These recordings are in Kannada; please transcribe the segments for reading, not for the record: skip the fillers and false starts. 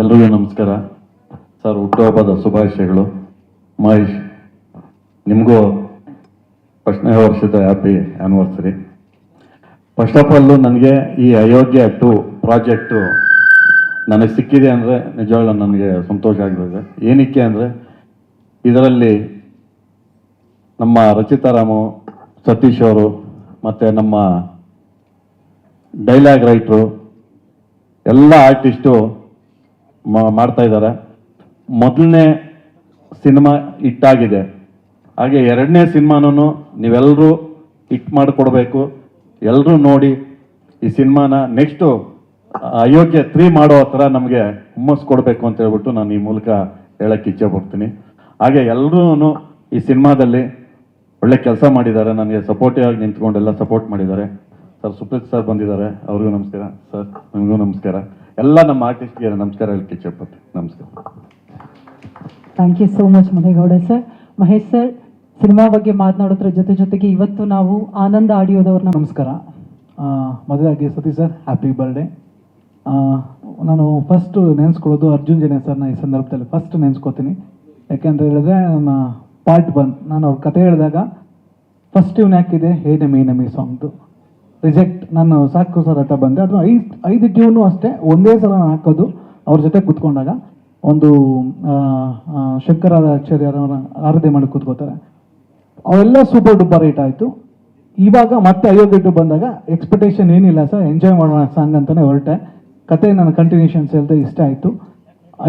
ಎಲ್ರಿಗೂ ನಮಸ್ಕಾರ ಸರ್. ಹುಟ್ಟುಹಬ್ಬದ ಶುಭಾಶಯಗಳು. ಮಹೇಶ್, ನಿಮಗೂ 1ನೇ ವರ್ಷದ happy anniversary. First of all ನನಗೆ ಈ ಅಯೋಗ್ಯ 2 ಪ್ರಾಜೆಕ್ಟು ನನಗೆ ಸಿಕ್ಕಿದೆ ಅಂದರೆ ನಿಜವಾಗ್ಲೂ ನನಗೆ ಸಂತೋಷ ಆಗಿರೋದು. ಏನಕ್ಕೆ ಅಂದರೆ ಇದರಲ್ಲಿ ನಮ್ಮ ರಚಿತಾರಾಮು, ಸತೀಶ್ ಅವರು ಮತ್ತು ನಮ್ಮ ಡೈಲಾಗ್ ರೈಟ್ರು ಎಲ್ಲ ಆರ್ಟಿಸ್ಟು ಮಾಡ್ತಾ ಇದ್ದಾರೆ. ಮೊದಲನೇ ಸಿನಿಮಾ ಹಿಟ್ಟಾಗಿದೆ, ಹಾಗೆ 2ನೇ ಸಿನಿಮಾನೂ ನೀವೆಲ್ಲರೂ ಹಿಟ್ ಮಾಡಿಕೊಡ್ಬೇಕು. ಎಲ್ಲರೂ ನೋಡಿ ಈ ಸಿನಿಮಾನ ನೆಕ್ಸ್ಟು ಅಯೋಗ್ಯ 3 ಮಾಡೋ ಥರ ನಮಗೆ ಹುಮ್ಮಸ್ ಕೊಡಬೇಕು ಅಂತ ಹೇಳ್ಬಿಟ್ಟು ನಾನು ಈ ಮೂಲಕ ಹೇಳೋಕ್ಕೆ ಇಚ್ಛೆ ಪಡ್ತೀನಿ. ಹಾಗೆ ಎಲ್ಲರೂ ಈ ಸಿನಿಮಾದಲ್ಲಿ ಒಳ್ಳೆ ಕೆಲಸ ಮಾಡಿದ್ದಾರೆ, ನನಗೆ ಸಪೋರ್ಟಿವ್ ಆಗಿ ನಿಂತ್ಕೊಂಡೆಲ್ಲ ಸಪೋರ್ಟ್ ಮಾಡಿದ್ದಾರೆ. ಸರ್ ಸುಪ್ರೀತ್ ಸರ್ ಬಂದಿದ್ದಾರೆ, ಅವ್ರಿಗೂ ನಮಸ್ಕಾರ. ಸರ್ ನಿಮಗೂ ನಮಸ್ಕಾರ. ಎಲ್ಲ ನಮ್ಮ ಆರ್ಟಿಸ್ಟ್ಗೆ ನಮಸ್ಕಾರ ಹೇಳಕ್ಕೆ ಇಚ್ಛೆ ಪಡ್ತೀನಿ. ನಮಸ್ಕಾರ. Thank you so much Manegowda sir. Mahesh sir, cinema ಬಗ್ಗೆ ಮಾತನಾಡೋದ್ರ ಜೊತೆಗೆ ಇವತ್ತು ನಾವು ಆನಂದ ಆಡಿಯೋದವ್ರನ್ನ ನಮಸ್ಕಾರ. ಮೊದಲಾಗಿ ಸತೀಶ್ ಸರ್ ಹ್ಯಾಪಿ ಬರ್ಡೇ. ನಾನು ಫಸ್ಟ್ ನೆನೆಸ್ಕೊಳ್ಳೋದು ಅರ್ಜುನ್ ಜನ್ಯ ಸರ್ನ ಈ ಸಂದರ್ಭದಲ್ಲಿ ಫಸ್ಟ್ ನೆನೆಸ್ಕೋತೀನಿ. ಯಾಕೆಂದರೆ ಹೇಳಿದ್ರೆ ನನ್ನ ಪಾರ್ಟ್ 1 ನಾನು ಅವ್ರ ಕತೆ ಹೇಳಿದಾಗ ಫಸ್ಟ್ ಟ್ಯೂನ್ ಹಾಕಿದೆ ಹೇ ನಮಿ ನಮಿ ಸಾಂಗ್ದು. ರಿಜೆಕ್ಟ್ ನಾನು ಸಾಕು ಸರ್ ಅಂತ ಬಂದೆ. ಅದು 5 ಟ್ಯೂನು ಅಷ್ಟೇ ಒಂದೇ ಸಲ ನಾನು ಹಾಕೋದು ಅವ್ರ ಜೊತೆ ಕೂತ್ಕೊಂಡಾಗ. ಒಂದು ಶಂಕರಾಚಾರ್ಯರವರ ಆರಾಧನೆ ಮಾಡಿ ಕೂತ್ಕೋತಾರೆ. ಅವೆಲ್ಲ ಸೂಪರ್ ಡೂಪರ್ ಹಿಟ್ ಆಯಿತು. ಇವಾಗ ಮತ್ತೆ ಅಯೋಗ್ಯ 2 ಬಂದಾಗ ಎಕ್ಸ್ಪೆಕ್ಟೇಷನ್ ಏನಿಲ್ಲ ಸರ್, ಎಂಜಾಯ್ ಮಾಡೋಣ ಸಾಂಗ್ ಅಂತಲೇ ಹೊರಟೆ. ಕತೆ ನನ್ನ ಕಂಟಿನ್ಯೂಷನ್ಸ್ ಹೇಳ್ದೆ ಇಷ್ಟ ಆಯಿತು.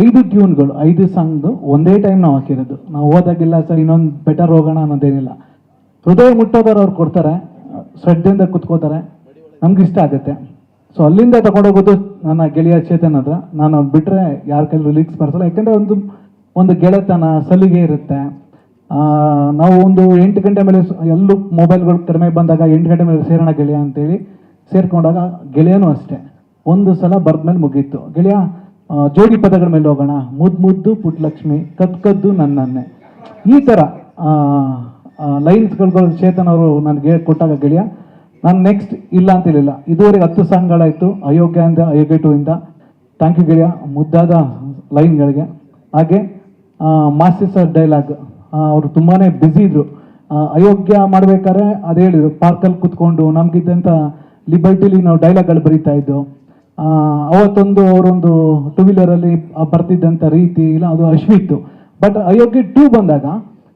5 ಟ್ಯೂನ್ಗಳು 5 ಸಾಂಗ್ದು ಒಂದೇ ಟೈಮ್ ನಾವು ಹಾಕಿರೋದು. ನಾವು ಹೋದಾಗಿಲ್ಲ ಸರ್ ಇನ್ನೊಂದು ಬೆಟರ್ ಹೋಗೋಣ ಅನ್ನೋದೇನಿಲ್ಲ. ಹೃದಯ ಮುಟ್ಟೋದವ್ರು ಅವ್ರು ಕೊಡ್ತಾರೆ, ಶ್ರದ್ಧೆಯಿಂದ ಕುತ್ಕೋತಾರೆ, ನಮ್ಗೆ ಇಷ್ಟ ಆಗುತ್ತೆ. ಸೊ ಅಲ್ಲಿಂದ ತಗೊಂಡೋಗೋದು ನನ್ನ ಗೆಳೆಯ ಚೇತನ್ ಹತ್ರ. ನಾನು ಅವ್ನು ಬಿಟ್ಟರೆ ಯಾರ ಕೈಲಿ ರಿಲೀಕ್ಸ್ ಬರ್ಸಲ್ಲ. ಯಾಕೆಂದರೆ ಒಂದು ಗೆಳೆತನ ಸಲಿಗೆ ಇರುತ್ತೆ. ನಾವು ಒಂದು 8 ಗಂಟೆ ಮೇಲೆ ಎಲ್ಲೂ ಮೊಬೈಲ್ಗಳು ಕಡಿಮೆ ಬಂದಾಗ 8 ಗಂಟೆ ಮೇಲೆ ಸೇರೋಣ ಗೆಳೆಯ ಅಂತೇಳಿ ಸೇರ್ಕೊಂಡಾಗ ಗೆಳೆಯನೂ ಅಷ್ಟೇ ಒಂದು ಸಲ ಬರ್ದ್ಮೇಲೆ ಮುಗೀತು. ಗೆಳೆಯ ಜೋಡಿ ಪದಗಳ ಮೇಲೆ ಹೋಗೋಣ, ಮುದ್ದು ಪುಟ್ಟಲಕ್ಷ್ಮಿ, ಕದ್ದು ನನ್ನೇ, ಈ ಥರ ಲೈನ್ಸ್ಗಳು ಚೇತನ್ ಅವರು ನನಗೆ ಕೊಟ್ಟಾಗ ಗೆಳೆಯ ನಾನು ನೆಕ್ಸ್ಟ್ ಇಲ್ಲ ಅಂತೇಳಿಲ್ಲ. ಇದುವರೆಗೆ 10 ಸಾಂಗ್ಗಳಾಯಿತು ಅಯೋಗ್ಯ 2 ಇಂದ. ಥ್ಯಾಂಕ್ ಯು ಗೆಳೆಯ, ಮುದ್ದಾದ ಲೈನ್ಗಳಿಗೆ. ಹಾಗೆ ಮಾಸ್ಟರ್ ಸರ್ ಡೈಲಾಗ್, ಅವರು ತುಂಬಾ ಬ್ಯುಸಿ ಇದ್ರು. ಅಯೋಗ್ಯ ಮಾಡ್ಬೇಕಾದ್ರೆ ಅದೇ ಹೇಳಿದ್ರು, ಪಾರ್ಕಲ್ಲಿ ಕೂತ್ಕೊಂಡು ನಮಗಿದ್ದಂಥ ಲಿಬರ್ಟಿಲಿ ನಾವು ಡೈಲಾಗ್ಗಳು ಬರೀತಾ ಇದ್ದು. ಅವತ್ತೊಂದು ಅವರೊಂದು 2 ವೀಲರಲ್ಲಿ ಬರ್ತಿದ್ದಂಥ ರೀತಿ ಇಲ್ಲ, ಅದು ಅಶ್ವಿತ್ತು. ಬಟ್ ಅಯೋಗ್ಯ 2 ಬಂದಾಗ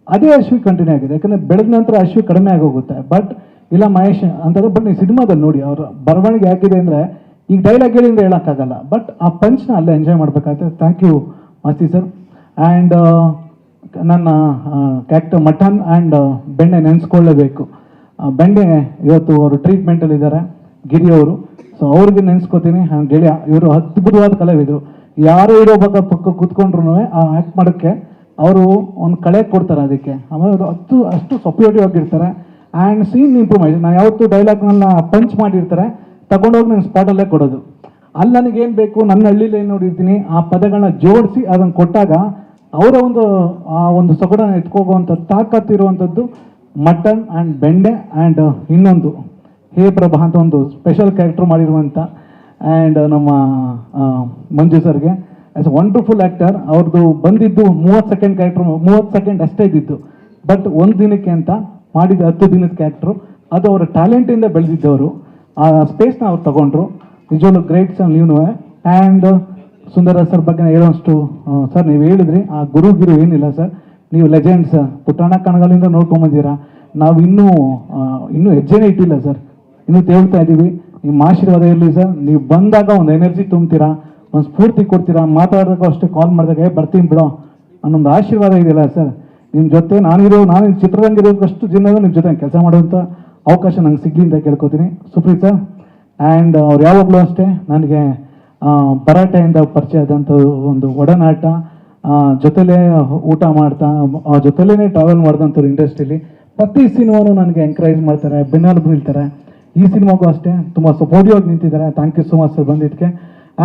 ಅದೇ ಅಶ್ವಿ ಕಂಟಿನ್ಯೂ ಆಗಿದೆ. ಯಾಕಂದರೆ ಬೆಳೆದ ನಂತರ ಅಶ್ವಿ ಕಡಿಮೆ ಆಗೋಗುತ್ತೆ. ಬಟ್ ಇಲ್ಲ ಮಹೇಶ್ ಅಂತಾರೆ. ಬಟ್ ನೀವು ಸಿನಿಮಾದಲ್ಲಿ ನೋಡಿ ಅವ್ರ ಬರವಣಿಗೆ ಯಾಕಿದೆ ಅಂದರೆ ಈಗ ಡೈಲಾಗ್ ಹೇಳಿಂದ ಹೇಳೋಕ್ಕಾಗಲ್ಲ, ಬಟ್ ಆ ಪಂಚ್ನ ಅಲ್ಲೇ ಎಂಜಾಯ್ ಮಾಡಬೇಕಾಗುತ್ತೆ. Thank you Masti sir. And ನನ್ನ ಕ್ಯಾರೆಕ್ಟರ್ ಮಟನ್ ಆ್ಯಂಡ್ ಬೆಣ್ಣೆ ನೆನೆಸ್ಕೊಳ್ಳೇಬೇಕು. ಬೆಣ್ಣೆ ಇವತ್ತು ಅವರು ಟ್ರೀಟ್ಮೆಂಟಲ್ಲಿದ್ದಾರೆ, ಗಿರಿ ಅವರು. ಸೊ ಅವ್ರಿಗೆ ನೆನೆಸ್ಕೋತೀನಿ. ಗೆಳೆಯ ಇವರು ಅದ್ಭುತವಾದ ಕಲಾವಿದರು. ಯಾರು ಇರೋ ಪಕ್ಕ ಕೂತ್ಕೊಂಡ್ರು ಆ ಆ್ಯಕ್ಟ್ ಮಾಡೋಕ್ಕೆ ಅವರು ಒಂದು ಕಳೆ ಕೊಡ್ತಾರೆ ಅದಕ್ಕೆ. ಆಮೇಲೆ ಅವರು ಅಷ್ಟು ಸಪೋರ್ಟಿವ್ ಆಗಿರ್ತಾರೆ. ಆ್ಯಂಡ್ ಸೀನ್ ಇಂಪ್ರೂವೈಸ್, ನಾನು ಯಾವತ್ತೂ ಡೈಲಾಗ್ಗಳನ್ನ ಪಂಚ್ ಮಾಡಿರ್ತಾರೆ ತಗೊಂಡೋಗಿ ನಾನು ಸ್ಪಾಟಲ್ಲೇ ಕೊಡೋದು. ಅಲ್ಲಿ ನನಗೇನು ಬೇಕು, ನನ್ನ ಹಳ್ಳಿಲಿ ಏನು ನೋಡಿರ್ತೀನಿ ಆ ಪದಗಳನ್ನ ಜೋಡಿಸಿ ಅದನ್ನು ಕೊಟ್ಟಾಗ ಅವರ ಒಂದು ಸೊಗಡನ್ನು ಎತ್ಕೋಗುವಂಥ ತಾಕತ್ತಿರುವಂಥದ್ದು ಮಟನ್ ಆ್ಯಂಡ್ ಬೆಂಡೆ ಆ್ಯಂಡ್ ಇನ್ನೊಂದು ಹೇ ಪ್ರಭಾ ಅಂತ ಒಂದು ಸ್ಪೆಷಲ್ ಕ್ಯಾರೆಕ್ಟರ್ ಮಾಡಿರುವಂಥ ಆ್ಯಂಡ್ ನಮ್ಮ ಮಂಜು ಸರ್ಗೆ ಆ್ಯಸ್ ಅ ವಂಡರ್ಫುಲ್ ಆ್ಯಕ್ಟರ್. ಅವ್ರದ್ದು ಬಂದಿದ್ದು 30 ಸೆಕೆಂಡ್ ಕ್ಯಾರೆಕ್ಟ್ರು, 30 ಸೆಕೆಂಡ್ ಅಷ್ಟೇ ಇದ್ದಿದ್ದು. ಬಟ್ 1 ದಿನಕ್ಕೆ ಅಂತ ಮಾಡಿದ 10 ದಿನದ ಕ್ಯಾರೆಕ್ಟ್ರು. ಅದು ಅವರ ಟ್ಯಾಲೆಂಟಿಂದ ಬೆಳೆದಿದ್ದವರು. ಆ ಸ್ಪೇಸ್ನ ಅವ್ರು ತಗೊಂಡ್ರು. ನಿಜವಾಗ್ಲೂ ಗ್ರೇಟ್ ಸರ್ ನೀವು. ಆ್ಯಂಡ್ ಸುಂದರ ಸರ್ ಬಗ್ಗೆ ಹೇಳೋಷ್ಟು ಸರ್ ನೀವು ಹೇಳಿದ್ರಿ, ಆ ಗುರುಗಿರು ಏನಿಲ್ಲ ಸರ್, ನೀವು ಲೆಜೆಂಡ್ಸ್. ಪುಟ್ಟಣ್ಣ ಕಣಗಾಲಿಂದ ನೋಡ್ಕೊಂಬಂದಿರಾ. ನಾವು ಇನ್ನೂ ಹೆಜ್ಜೆನೇ ಇಟ್ಟಿಲ್ಲ ಸರ್, ಇನ್ನೂ ತೇಳ್ತಾ ಇದ್ದೀವಿ. ನಿಮ್ಮ ಆಶೀರ್ವಾದ ಇರಲಿ ಸರ್. ನೀವು ಬಂದಾಗ ಒಂದು ಎನರ್ಜಿ ತುಂಬ್ತೀರಾ, ಒಂದು ಸ್ಫೂರ್ತಿ ಕೊಡ್ತೀರಾ. ಮಾತಾಡಿದಾಗ ಅಷ್ಟೇ ಕಾಲ್ ಮಾಡಿದಾಗ ಬರ್ತೀನಿ ಬಿಡೋ ಅನ್ನೊಂದು ಆಶೀರ್ವಾದ ಇದೆಯಲ್ಲ ಸರ್. ನಿಮ್ಮ ಜೊತೆ ನಾನು ಚಿತ್ರರಂಗಿರೋದಷ್ಟು ಜನರು ನಿಮ್ಮ ಜೊತೆ ಕೆಲಸ ಮಾಡುವಂಥ ಅವಕಾಶ ನಂಗೆ ಸಿಗಲಿ ಅಂತ ಕೇಳ್ಕೊತೀನಿ ಸುಪ್ರೀತ್ ಸರ್. ಆ್ಯಂಡ್ ಅವ್ರು ಯಾವಾಗಲೂ ಅಷ್ಟೇ ನನಗೆ ಭರಾಟೆಯಿಂದ ಪರಿಚಯ ಆದಂಥ ಒಂದು ಒಡನಾಟ, ಜೊತೆಲೇ ಊಟ ಮಾಡ್ತಾ ಜೊತೆಲೇ ಟ್ರಾವೆಲ್ ಮಾಡಿದಂಥವ್ರು ಇಂಡಸ್ಟ್ರೀಲಿ. ಪ್ರತಿ ಸಿನಿಮಾನು ನನಗೆ ಎಂಕರೇಜ್ ಮಾಡ್ತಾರೆ, ಬೆನ್ನೆಲುಬು ನಿಲ್ತಾರೆ. ಈ ಸಿನಿಮಾಗೂ ಅಷ್ಟೇ ತುಂಬ ಸಪೋರ್ಟಿವ್ ಆಗಿ ನಿಂತಿದ್ದಾರೆ. Thank you so much sir ಬಂದಿದ್ದಕ್ಕೆ.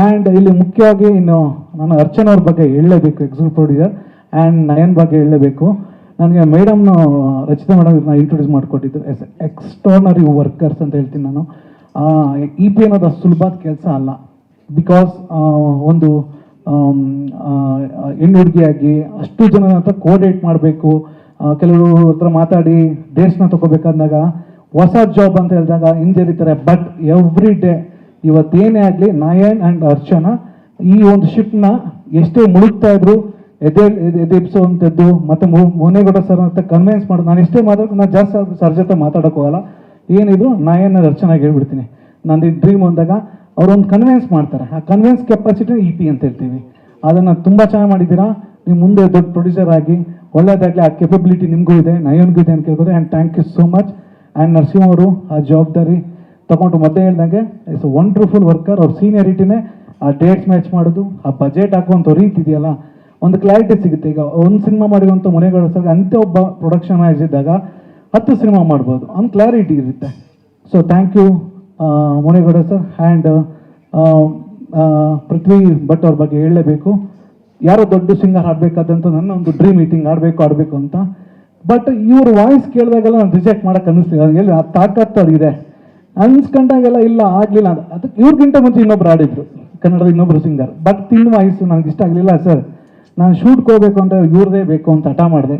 ಆ್ಯಂಡ್ ಇಲ್ಲಿ ಮುಖ್ಯವಾಗಿ ಇನ್ನು ನಾನು ಅರ್ಚನಾ ಅವ್ರ ಬಗ್ಗೆ ಹೇಳಲೇಬೇಕು, ಎಕ್ಸಿಕ್ಯೂಟಿವ್ ಪ್ರೊಡ್ಯೂಸರ್. ಆ್ಯಂಡ್ ನಯನ್ ಬಗ್ಗೆ ಹೇಳಲೇಬೇಕು. ನನಗೆ ಮೇಡಮ್ನ ರಚಿತಾ ಮೇಡಮ್ ಇದನ್ನ ಇಂಟ್ರೊಡ್ಯೂಸ್ ಮಾಡಿಕೊಟ್ಟಿದ್ದು ಎಕ್ಸ್ಟ್ರಾರ್ನರಿ ವರ್ಕರ್ಸ್ ಅಂತ ಹೇಳ್ತೀನಿ ನಾನು. ಇ ಪಿ ಅನ್ನೋದು ಸುಲಭದ ಕೆಲಸ ಅಲ್ಲ. ಬಿಕಾಸ್ ಒಂದು ಹೆಣ್ಣು ಹುಡುಗಿಯಾಗಿ ಅಷ್ಟು ಜನ ಹತ್ರ ಕೋಆರ್ಡಿನೇಟ್ ಮಾಡಬೇಕು, ಕೆಲವರು ಹತ್ರ ಮಾತಾಡಿ ಡೇಟ್ಸ್ನ ತಗೋಬೇಕಾದಾಗ ಹೊಸ ಜಾಬ್ ಅಂತ ಹೇಳಿದಾಗ ಹಿಂಜರಿತಾರೆ. ಬಟ್ ಎವ್ರಿ ಡೇ ಇವತ್ತೇನೇ ಆಗಲಿ ನಯನ್ ಆ್ಯಂಡ್ ಅರ್ಚನಾ ಈ ಒಂದು ಶಿಫ್ಟ್ನ ಎಷ್ಟೇ ಮುಳುಗ್ತಾ ಇದ್ರು ಎದೆಪ್ಸೋವಂಥದ್ದು ಮತ್ತು ಮುನೇಗೌಡ ಸರ್ ಅಂತ ಕನ್ವಿನ್ಸ್ ಮಾಡೋದು. ನಾನು ಎಷ್ಟೇ ಮಾತಾಡೋದು, ನಾನು ಜಾಸ್ತಿ ಸರ್ ಜೊತೆ ಮಾತಾಡೋಕೆ ಹೋಗಲ್ಲ. ಏನಿದ್ರು ನಯನ್ ಅರ್ಚನಾಗಿ ಹೇಳ್ಬಿಡ್ತೀನಿ. ನಂದು ಡ್ರೀಮ್ ಅಂದಾಗ ಅವರೊಂದು ಕನ್ವಿನ್ಸ್ ಮಾಡ್ತಾರೆ. ಆ ಕನ್ವಿನ್ಸ್ ಕೆಪಾಸಿಟಿ EP ಅಂತ ಹೇಳ್ತೀವಿ. ಅದನ್ನು ತುಂಬ ಚೆನ್ನಾಗಿ ಮಾಡಿದ್ದೀರಾ. ನೀವು ಮುಂದೆ ದೊಡ್ಡ ಪ್ರೊಡ್ಯೂಸರ್ ಆಗಿ ಒಳ್ಳೆಯದಾಗಲಿ, ಆ ಕೆಪಬಿಲಿಟಿ ನಿಮಗೂ ಇದೆ, ನಯನ್ಗೂ ಇದೆ ಅಂತ ಕೇಳ್ಬೋದು. And thank you so much. And Narasimha ಅವರು ಆ ಜವಾಬ್ದಾರಿ ತಗೊಂಡು ಮೊದಲೇ ಹೇಳ್ದಂಗೆ ಇಟ್ಸ್ ವಂಡರ್ಫುಲ್ ವರ್ಕರ್. ಅವ್ರ ಸೀನಿಯರಿಟಿನೇ ಆ ಡೇಟ್ಸ್ ಮ್ಯಾಚ್ ಮಾಡೋದು, ಆ ಬಜೆಟ್ ಹಾಕುವಂಥ ರೀತಿ ಇದೆಯಲ್ಲ, ಒಂದು ಕ್ಲಾರಿಟಿ ಸಿಗುತ್ತೆ. ಈಗ ಒಂದು ಸಿನಿಮಾ ಮಾಡಿರುವಂಥ ಮುನೇಗೌಡ ಸರ್ ಅಂಥ ಒಬ್ಬ ಪ್ರೊಡಕ್ಷನ್ ಹೌಸ್ ಇದ್ದಾಗ 10 ಸಿನಿಮಾ ಮಾಡ್ಬೋದು, ಒಂದು ಕ್ಲಾರಿಟಿ ಇರುತ್ತೆ. So thank you Munegowda sir. And Prithvi Bhat ಅವ್ರ ಬಗ್ಗೆ ಹೇಳಲೇಬೇಕು. ಯಾರೋ ದೊಡ್ಡ ಸಿಂಗರ್ ಆಡಬೇಕಾದಂಥ ನನ್ನ ಒಂದು ಡ್ರೀಮ್ ಮೀಟಿಂಗ್ ಆಡಬೇಕು ಅಂತ. ಬಟ್ ಇವ್ರ ವಾಯ್ಸ್ ಕೇಳಿದಾಗೆಲ್ಲ ನಾನು ರಿಜೆಕ್ಟ್ ಮಾಡೋಕೆ ಅನ್ನಿಸ್ಲಿಲ್ಲ. ಎಲ್ಲಿ ಆ ತಾಕತ್ತು ಅದಿದೆ ಅನ್ಸ್ಕೊಂಡಾಗೆಲ್ಲ ಇಲ್ಲ ಆಗಲಿಲ್ಲ. ಅದಕ್ಕೆ ಇವ್ರಿಗಿಂತ ಮುಂಚೆ ಇನ್ನೊಬ್ರು ಆಡಿದ್ರು, ಕನ್ನಡದ ಇನ್ನೊಬ್ರು ಸಿಂಗರ್. ಬಟ್ ತಿನ್ನ ವಾಯ್ಸು ನನಗೆ ಇಷ್ಟ ಆಗಲಿಲ್ಲ ಸರ್. ನಾನು ಶೂಟ್ಗೆ ಹೋಗ್ಬೇಕು ಅಂದರೆ ಇವ್ರದೇ ಬೇಕು ಅಂತ ಹಠ ಮಾಡಿದೆ.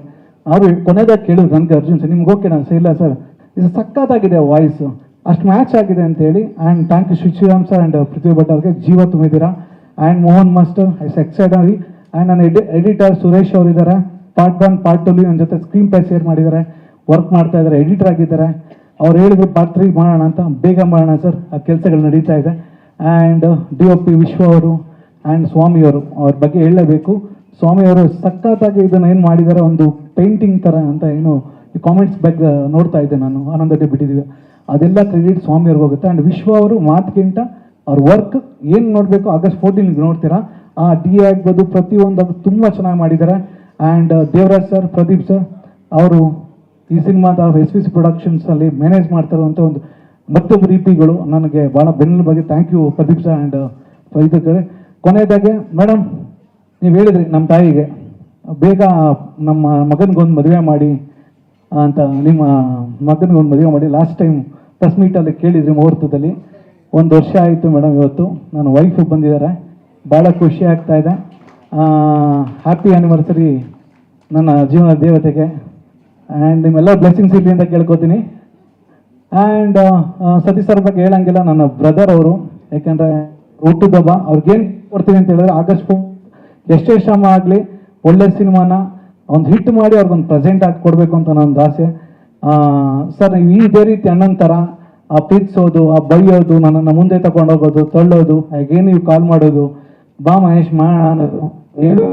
ಅವರು ಕೊನೆದಾಗ ಕೇಳಿದ್ರು ನನಗೆ, ಅರ್ಜುನ್ ಸರ್ ನಿಮ್ಗೆ ಓಕೆ? ನಾನು ಇಲ್ಲ ಸರ್, ಇದು ಸಖತ್ತಾಗಿದೆ ವಾಯ್ಸು, ಅಷ್ಟು ಮ್ಯಾಚ್ ಆಗಿದೆ ಅಂತೇಳಿ. And thank you Sriram sir and Prithvi Bhat ಅವ್ರಿಗೆ ಜೀವ ತುಂಬಿದ್ದೀರಾ. And Mohan master is excited. And ನನ್ನ ಎಡಿಟರ್ ಸುರೇಶ್ ಅವರಿದ್ದಾರೆ. ಪಾರ್ಟ್ 1 ಪಾರ್ಟ್ 2 ನನ್ನ ಜೊತೆ ಸ್ಕ್ರೀನ್ ಪ್ಲೇ ಶೇರ್ ಮಾಡಿದ್ದಾರೆ, ವರ್ಕ್ ಮಾಡ್ತಾ ಇದ್ದಾರೆ, ಎಡಿಟರ್ ಆಗಿದ್ದಾರೆ. ಅವ್ರು ಹೇಳಿದ್ರು ಪಾರ್ಟ್ 3 ಮಾಡೋಣ ಅಂತ. ಬೇಗ ಮಾಡೋಣ ಸರ್, ಆ ಕೆಲಸಗಳು ನಡೀತಾ ಇದೆ. ಆ್ಯಂಡ್ DOP ವಿಶ್ವ ಅವರು ಆ್ಯಂಡ್ ಸ್ವಾಮಿ ಅವರು, ಅವ್ರ ಬಗ್ಗೆ ಹೇಳಲೇಬೇಕು. ಸ್ವಾಮಿ ಅವರು ಸಖತ್ತಾಗಿ ಇದನ್ನು ಏನು ಮಾಡಿದ್ದಾರೆ, ಒಂದು ಪೇಂಟಿಂಗ್ ಥರ ಅಂತ ಏನು ಈ ಕಾಮೆಂಟ್ಸ್ ಬಗ್ಗೆ ನೋಡ್ತಾ ಇದ್ದೆ ನಾನು, ಆನಂದಕ್ಕೆ ಬಿಟ್ಟಿದ್ದೀವಿ. ಅದೆಲ್ಲ ಕ್ರೆಡಿಟ್ ಸ್ವಾಮಿ ಅವ್ರಿಗೆ ಹೋಗುತ್ತೆ. ಆ್ಯಂಡ್ ವಿಶ್ವ ಅವರು ಮಾತಿಗಿಂತ ಅವ್ರ ವರ್ಕ್ ಏನು ನೋಡಬೇಕು August 14 ನೋಡ್ತೀರಾ. ಆ DA ಆಗ್ಬೋದು, ಪ್ರತಿಯೊಂದು ತುಂಬ ಚೆನ್ನಾಗಿ ಮಾಡಿದ್ದಾರೆ. And Devaraj sir, Pradeep sir ಅವರು ಈ ಸಿನಿಮಾದ SPC ಪ್ರೊಡಕ್ಷನ್ಸಲ್ಲಿ ಮ್ಯಾನೇಜ್ ಮಾಡ್ತಾರಂಥ ಒಂದು ಮತ್ತೊಬ್ಬರು EP-ಗಳು ನನಗೆ ಭಾಳ ಬೆನ್ನೆಲು ಬಗ್ಗೆ. Thank you Pradeep sir and ಇದು ಕಡೆ. ಕೊನೆಯದಾಗೆ ಮೇಡಮ್, ನೀವು ಹೇಳಿದ್ರಿ ನಮ್ಮ ತಾಯಿಗೆ ಬೇಗ ನಮ್ಮ ಮಗನಿಗೊಂದು ಮದುವೆ ಮಾಡಿ ಅಂತ. ನಿಮ್ಮ ಮಗನಿಗೊಂದು ಮದುವೆ ಮಾಡಿ ಲಾಸ್ಟ್ ಟೈಮ್ ಪ್ರೆಸ್ ಮೀಟಲ್ಲಿ ಕೇಳಿದ್ರಿ ಮುಹೂರ್ತದಲ್ಲಿ. 1 ವರ್ಷ ಆಯಿತು ಮೇಡಮ್. ಇವತ್ತು ನನ್ನ ವೈಫು ಬಂದಿದ್ದಾರೆ, ಭಾಳ ಖುಷಿ ಆಗ್ತಾ ಇದೆ. ಹ್ಯಾಪಿ ಆ್ಯನಿವರ್ಸರಿ ನನ್ನ ಜೀವನದ ದೇವತೆಗೆ. ಆ್ಯಂಡ್ ನಿಮ್ಮೆಲ್ಲ ಬ್ಲೆಸ್ಸಿಂಗ್ಸ್ ಇರಲಿ ಅಂತ ಕೇಳ್ಕೊತೀನಿ. ಆ್ಯಂಡ್ ಸತೀಶ್ ಸರ್ ಬಗ್ಗೆ ಹೇಳಂಗಿಲ್ಲ, ನನ್ನ ಬ್ರದರ್ ಅವರು. ಯಾಕೆಂದರೆ ಹುಟ್ಟುದಬ್ಬ ಅವ್ರಿಗೇನು ಕೊಡ್ತೀನಿ ಅಂತ ಹೇಳಿದ್ರೆ August 4 ಎಷ್ಟೇ ಶ್ರಮ ಆಗಲಿ ಒಳ್ಳೆ ಸಿನಿಮಾನ ಒಂದು ಹಿಟ್ ಮಾಡಿ ಅವ್ರಿಗೊಂದು ಪ್ರೆಸೆಂಟ್ ಆಗಿ ಕೊಡಬೇಕು ಅಂತ ನನ್ನೊಂದು ಆಸೆ. ಸರ್ ನೀವು ಇದೇ ರೀತಿ ಅಣ್ಣನ ಥರ ಆ ಪ್ರೀತಿಸೋದು, ಆ ಬೈಯೋದು, ನನ್ನನ್ನು ಮುಂದೆ ತಗೊಂಡೋಗೋದು, ತಳ್ಳೋದು, ಹಾಗೇನು ನೀವು ಕಾಲ್ ಮಾಡೋದು, ಬಾ ಮಹೇಶ್ ಮಾಡೋಣ ಅನ್ನೋದು ಏನು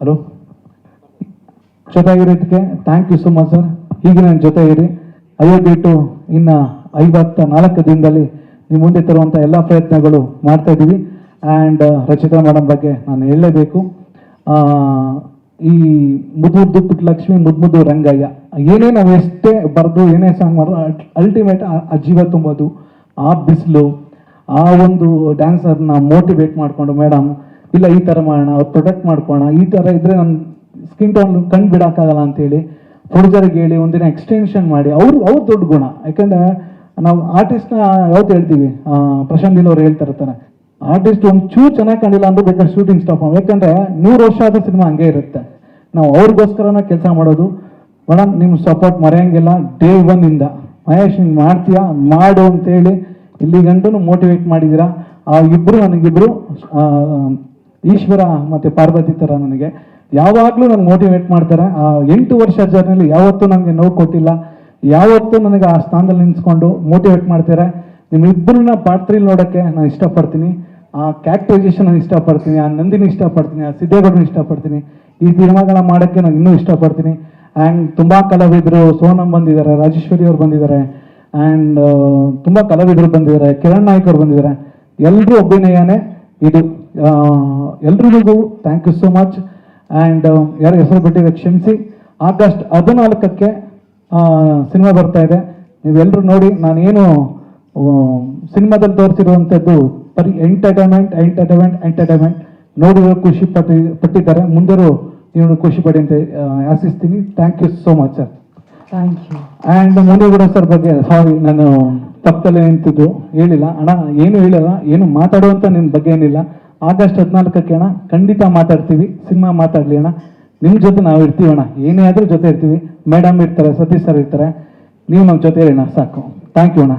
ಹಲೋ ಜೊತೆಗಿರೋದಕ್ಕೆ thank you so much sir. ಹೀಗೆ ನನ್ನ ಜೊತೆ ಇರಿ. ಅಯೋಗ್ಯ ಇನ್ನು 54 ದಿನದಲ್ಲಿ ನಿಮ್ಮ ಮುಂದೆ ತರುವಂಥ ಎಲ್ಲ ಪ್ರಯತ್ನಗಳು ಮಾಡ್ತಾ ಇದ್ದೀವಿ. ಆ್ಯಂಡ್ ರಚಿತಾ ಮೇಡಮ್ ಬಗ್ಗೆ ನಾನು ಹೇಳಲೇಬೇಕು. ಈ ಮುದ್ದು ಲಕ್ಷ್ಮಿ, ಮುದ್ದು ರಂಗಯ್ಯ, ಏನೇ ನಾವು ಎಷ್ಟೇ ಬರೆದು ಏನೇ ಸಾಂಗ್ ಮಾಡಿದ್ರು ಅಲ್ಟಿಮೇಟ್ ಆ ಜೀವ ತುಂಬೋದು, ಆ ಬಿಸಿಲು, ಆ ಒಂದು ಡ್ಯಾನ್ಸರ್ನ ಮೋಟಿವೇಟ್ ಮಾಡಿಕೊಂಡು ಮೇಡಮ್ ಇಲ್ಲ ಈ ಥರ ಮಾಡೋಣ, ಅವ್ರು ಪ್ರೊಟೆಕ್ಟ್ ಮಾಡ್ಕೋಣ, ಈ ಥರ ಇದ್ದರೆ ನನ್ನ ಸ್ಕಿನ್ ಟೋನ್ ಕಂಡು ಬಿಡೋಕ್ಕಾಗಲ್ಲ ಅಂತೇಳಿ ಪ್ರೊಡ್ಯೂಸರ್ಗೆ ಹೇಳಿ ಒಂದಿನ ಎಕ್ಸ್ಟೆನ್ಷನ್ ಮಾಡಿ ಅವ್ರು ದೊಡ್ಡ ಗುಣ. ಯಾಕಂದರೆ ನಾವು ಆರ್ಟಿಸ್ಟ್ನ ಯಾವತ್ತು ಹೇಳ್ತೀವಿ, ಪ್ರಶಾಂತ್ ನೀಲ್ ಅವ್ರು ಹೇಳ್ತಾ ಇರ್ತಾರೆ, ಆರ್ಟಿಸ್ಟ್ ಒಂದು ಚೂರು ಚೆನ್ನಾಗಿ ಕಂಡಿಲ್ಲ ಅಂದ್ರೆ ಬೇಕಾದ್ರೆ ಶೂಟಿಂಗ್ ಸ್ಟಾಪ್ ಮಾಡಿ. ಯಾಕಂದರೆ 100 ವರ್ಷ ಆದ ಸಿನಿಮಾ ಹಂಗೆ ಇರುತ್ತೆ. ನಾವು ಅವ್ರಿಗೋಸ್ಕರನ ಕೆಲಸ ಮಾಡೋದು. ಮೇಡಮ್ ನಿಮ್ಮ ಸಪೋರ್ಟ್ ಮರೆಯೋಂಗಿಲ್ಲ. ಡೇ 1 ಇಂದ ಮಹೇಶ್ ಹಿಂಗೆ ಮಾಡ್ತೀಯಾ ಮಾಡು ಅಂತೇಳಿ ಇಲ್ಲಿ ಗಂಟು ಮೋಟಿವೇಟ್ ಮಾಡಿದ್ದೀರಾ. ಆ ಇಬ್ಬರು ನನಗಿಬ್ಬರು ಈಶ್ವರ ಮತ್ತು ಪಾರ್ವತಿ ಥರ ನನಗೆ ಯಾವಾಗಲೂ ನನಗೆ ಮೋಟಿವೇಟ್ ಮಾಡ್ತಾರೆ. 8 ವರ್ಷ ಜರ್ನಿಲಿ ಯಾವತ್ತೂ ನನಗೆ ನೋವು ಕೊಟ್ಟಿಲ್ಲ, ಯಾವತ್ತೂ ನನಗೆ ಆ ಸ್ಥಾನದಲ್ಲಿ ನಿಂತ್ಕೊಂಡು ಮೋಟಿವೇಟ್ ಮಾಡ್ತಾರೆ. ನಿಮ್ಮಿಬ್ಬರನ್ನ ಪಾರ್ಟ್ 3 ನೋಡೋಕ್ಕೆ ನಾನು ಇಷ್ಟಪಡ್ತೀನಿ. ಆ ಕ್ಯಾರೆಕ್ಟರೈಸೇಷನ್ ನಾನು ಇಷ್ಟಪಡ್ತೀನಿ, ಆ ನಂದಿನಿ ಇಷ್ಟಪಡ್ತೀನಿ, ಆ ಸಿದ್ದೇಗೌಡನ ಇಷ್ಟಪಡ್ತೀನಿ. ಈ ಸಿನಿಮಾಗಳನ್ನ ಮಾಡೋಕ್ಕೆ ನಾನು ಇನ್ನೂ ಇಷ್ಟಪಡ್ತೀನಿ. ಆ್ಯಂಡ್ ತುಂಬ ಕಲಾವಿದರು, ಸೋನಮ್ ಬಂದಿದ್ದಾರೆ, ರಾಜೇಶ್ವರಿ ಅವ್ರು ಬಂದಿದ್ದಾರೆ, ಆ್ಯಂಡ್ ತುಂಬ ಕಲಾವಿದರು ಬಂದಿದ್ದಾರೆ, ಕಿರಣ್ ನಾಯ್ಕ್ ಅವ್ರು ಬಂದಿದ್ದಾರೆ. ಎಲ್ಲರೂ ಅಭಿನಯನೇ ಇದು. ಎಲ್ರಿಗೂ thank you so much. And ಯಾರು ಹೆಸರು ಬಿಟ್ಟಿದೆ ಕ್ಷಮಿಸಿ. August 14ಕ್ಕೆ ಸಿನಿಮಾ ಬರ್ತಾ ಇದೆ. ನೀವೆಲ್ಲರೂ ನೋಡಿ. ನಾನೇನು ಸಿನಿಮಾದಲ್ಲಿ ತೋರಿಸಿರುವಂಥದ್ದು ಬರೀ ಎಂಟರ್ಟೈನ್ಮೆಂಟ್ ನೋಡಿರೋ ಖುಷಿ ಪಟ್ಟಿದ್ದಾರೆ. ಮುಂದೆರೂ ನೀವು ಖುಷಿ ಪಡಿ ಅಂತ ಆಶಿಸ್ತೀನಿ. Thank you so much sir. Thank you. And Munegowda sir ಬಗ್ಗೆ ಸಾರಿ, ನಾನು ಪಕ್ಕದಲ್ಲೇ ನಿಂತಿದ್ದು ಹೇಳಿಲ್ಲ ಅಣ್ಣ, ಏನು ಹೇಳಿಲ್ಲ, ಏನು ಮಾತಾಡುವಂತ ನಿನ್ನ ಬಗ್ಗೆ ಏನಿಲ್ಲ. ಆಗಸ್ಟ್ 14ಕ್ಕೆ ಅಣ್ಣ ಖಂಡಿತ ಮಾತಾಡ್ತೀವಿ, ಸಿನಿಮಾ ಮಾತಾಡ್ಲಿ ಅಣ್ಣ. ನಿಮ್ಮ ಜೊತೆ ನಾವು ಇರ್ತೀವಿ ಅಣ್ಣ, ಏನೇ ಆದರೂ ಜೊತೆ ಇರ್ತೀವಿ. ಮೇಡಮ್ ಇರ್ತಾರೆ, ಸತೀಶ್ ಸರ್ ಇರ್ತಾರೆ, ನೀವು ನಮ್ಮ ಜೊತೆ ಇರೋಣ ಸಾಕು. ಥ್ಯಾಂಕ್ ಯು ಅಣ್ಣ.